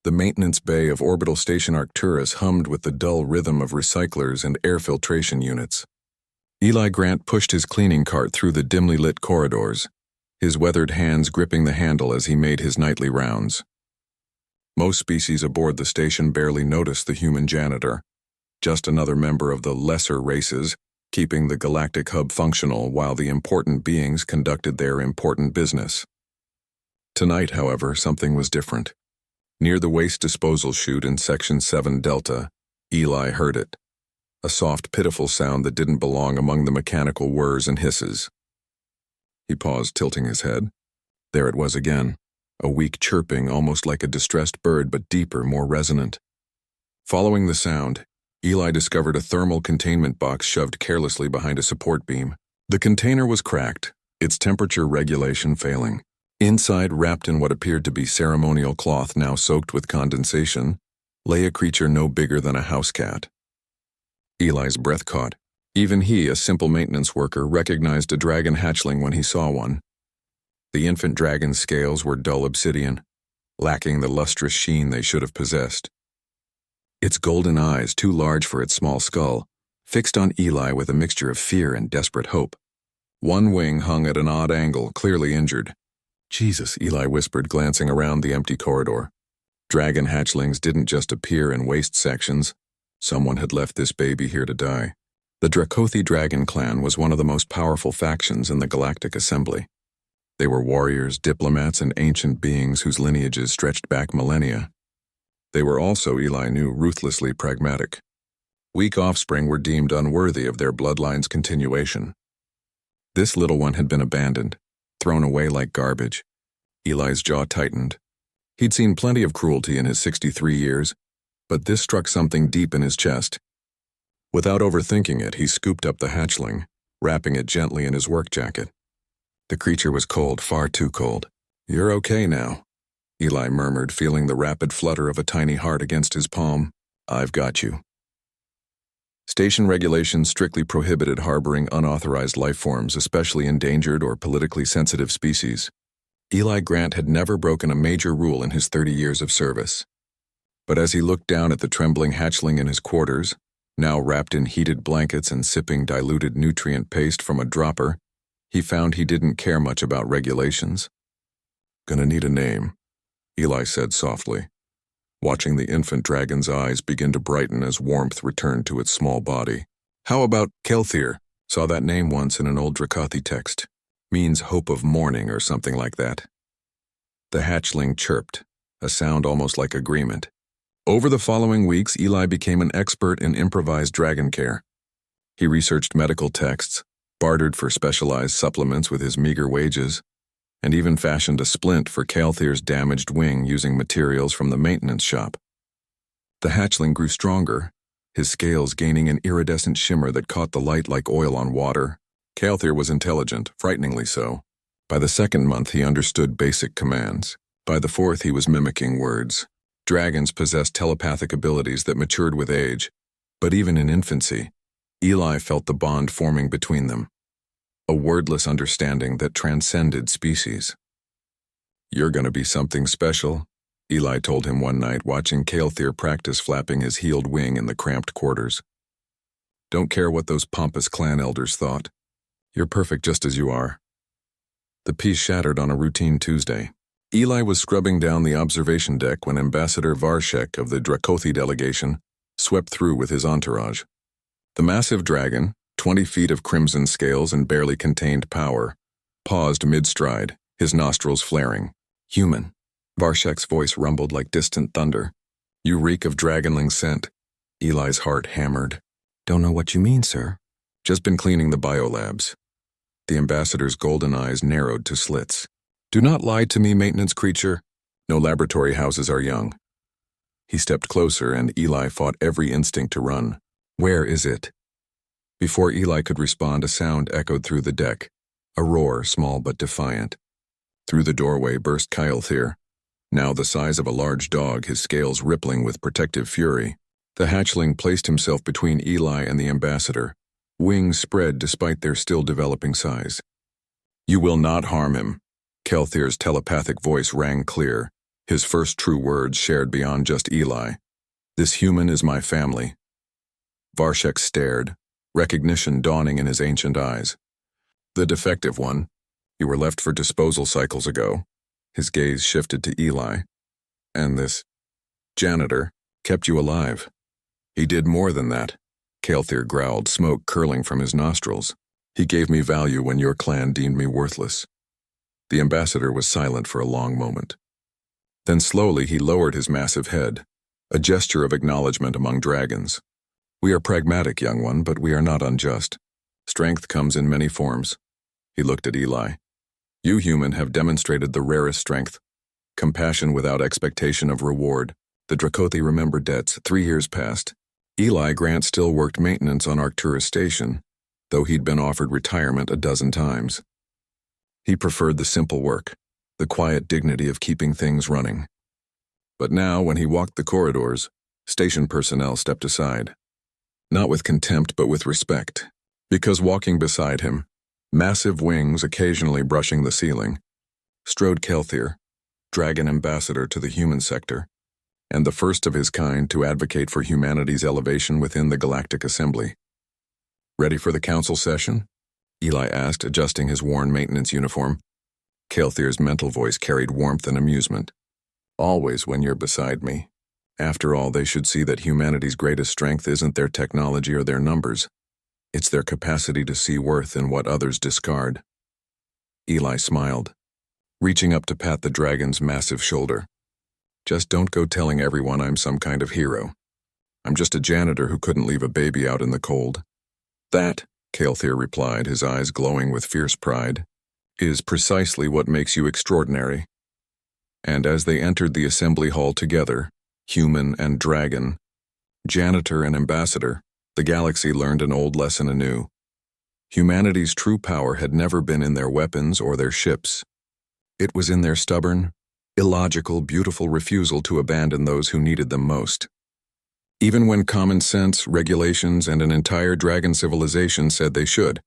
The maintenance bay of Orbital Station Arcturus hummed with the dull rhythm of recyclers and air filtration units. Eli Grant pushed his cleaning cart through the dimly lit corridors, his weathered hands gripping the handle as he made his nightly rounds. Most species aboard the station barely noticed the human janitor, just another member of the lesser races, keeping the galactic hub functional while the important beings conducted their important business. Tonight, however, something was different. Near the waste disposal chute in Section 7 Delta, Eli heard it. A soft, pitiful sound that didn't belong among the mechanical whirs and hisses. He paused, tilting his head. There it was again, a weak chirping, almost like a distressed bird, but deeper, more resonant. Following the sound, Eli discovered a thermal containment box shoved carelessly behind a support beam. The container was cracked, its temperature regulation failing. Inside, wrapped in what appeared to be ceremonial cloth now soaked with condensation, lay a creature no bigger than a house cat. Eli's breath caught. Even he, a simple maintenance worker, recognized a dragon hatchling when he saw one. The infant dragon's scales were dull obsidian, lacking the lustrous sheen they should have possessed. Its golden eyes, too large for its small skull, fixed on Eli with a mixture of fear and desperate hope. One wing hung at an odd angle, clearly injured. Jesus, Eli whispered, glancing around the empty corridor. Dragon hatchlings didn't just appear in waste sections. Someone had left this baby here to die. The Dracothi Dragon Clan was one of the most powerful factions in the Galactic Assembly. They were warriors, diplomats, and ancient beings whose lineages stretched back millennia. They were also, Eli knew, ruthlessly pragmatic. Weak offspring were deemed unworthy of their bloodline's continuation. This little one had been abandoned, thrown away like garbage. Eli's jaw tightened. He'd seen plenty of cruelty in his 63 years, but this struck something deep in his chest. Without overthinking it, he scooped up the hatchling, wrapping it gently in his work jacket. The creature was cold, far too cold. "You're okay now," Eli murmured, feeling the rapid flutter of a tiny heart against his palm. "I've got you." Station regulations strictly prohibited harboring unauthorized life forms, especially endangered or politically sensitive species. Eli Grant had never broken a major rule in his 30 years of service. But as he looked down at the trembling hatchling in his quarters, now wrapped in heated blankets and sipping diluted nutrient paste from a dropper, he found he didn't care much about regulations. "Gonna need a name," Eli said softly, watching the infant dragon's eyes begin to brighten as warmth returned to its small body. "How about Kelthir?" Saw that name once in an old Dracothi text. Means hope of morning or something like that. The hatchling chirped, a sound almost like agreement. Over the following weeks, Eli became an expert in improvised dragon care. He researched medical texts, bartered for specialized supplements with his meager wages, and even fashioned a splint for Kelthir's damaged wing using materials from the maintenance shop. The hatchling grew stronger, his scales gaining an iridescent shimmer that caught the light like oil on water. Kelthir was intelligent, frighteningly so. By the second month, he understood basic commands. By the fourth, he was mimicking words. Dragons possessed telepathic abilities that matured with age, but even in infancy, Eli felt the bond forming between them. A wordless understanding that transcended species. "You're gonna be something special," Eli told him one night, watching Kelthir practice flapping his healed wing in the cramped quarters. "Don't care what those pompous clan elders thought. You're perfect just as you are." The peace shattered on a routine Tuesday. Eli was scrubbing down the observation deck when Ambassador Varshek of the Dracothi delegation swept through with his entourage. The massive dragon, 20 feet of crimson scales and barely contained power, paused mid-stride, his nostrils flaring. "Human." Varshek's voice rumbled like distant thunder. "You reek of dragonling scent." Eli's heart hammered. "Don't know what you mean, sir." "Just been cleaning the biolabs." The ambassador's golden eyes narrowed to slits. "Do not lie to me, maintenance creature. No laboratory houses are young." He stepped closer, and Eli fought every instinct to run. "Where is it?" Before Eli could respond, a sound echoed through the deck, a roar, small but defiant. Through the doorway burst Kelthir, now the size of a large dog, his scales rippling with protective fury. The hatchling placed himself between Eli and the ambassador, wings spread despite their still developing size. "You will not harm him." Kelthir's telepathic voice rang clear, His first true words shared beyond just Eli. "This human is my family." Varshek stared, recognition dawning in his ancient eyes. "The defective one. You were left for disposal cycles ago." His gaze shifted to Eli. "And this janitor kept you alive." "He did more than that," Kael'thir growled, smoke curling from his nostrils. "He gave me value when your clan deemed me worthless." The ambassador was silent for a long moment. Then slowly he lowered his massive head, a gesture of acknowledgement among dragons. "We are pragmatic, young one, but we are not unjust. Strength comes in many forms." He looked at Eli. "You human have demonstrated the rarest strength. Compassion without expectation of reward. The Dracothi remember debts. 3 years passed. Eli Grant still worked maintenance on Arcturus Station, though he'd been offered retirement a dozen times. He preferred the simple work, the quiet dignity of keeping things running. But now, when he walked the corridors, station personnel stepped aside. Not with contempt, but with respect, because walking beside him, massive wings occasionally brushing the ceiling, strode Kael'thir, dragon ambassador to the human sector, and the first of his kind to advocate for humanity's elevation within the Galactic Assembly. "Ready for the council session?" Eli asked, adjusting his worn maintenance uniform. Kael'thir's mental voice carried warmth and amusement. "Always when you're beside me. After all, they should see that humanity's greatest strength isn't their technology or their numbers. It's their capacity to see worth in what others discard." Eli smiled, reaching up to pat the dragon's massive shoulder. "Just don't go telling everyone I'm some kind of hero. I'm just a janitor who couldn't leave a baby out in the cold." "That," Kael'thir replied, his eyes glowing with fierce pride, "is precisely what makes you extraordinary." And as they entered the assembly hall together, human and dragon, janitor and ambassador, the galaxy learned an old lesson anew. Humanity's true power had never been in their weapons or their ships. It was in their stubborn, illogical, beautiful refusal to abandon those who needed them most. Even when common sense, regulations, and an entire dragon civilization said they should.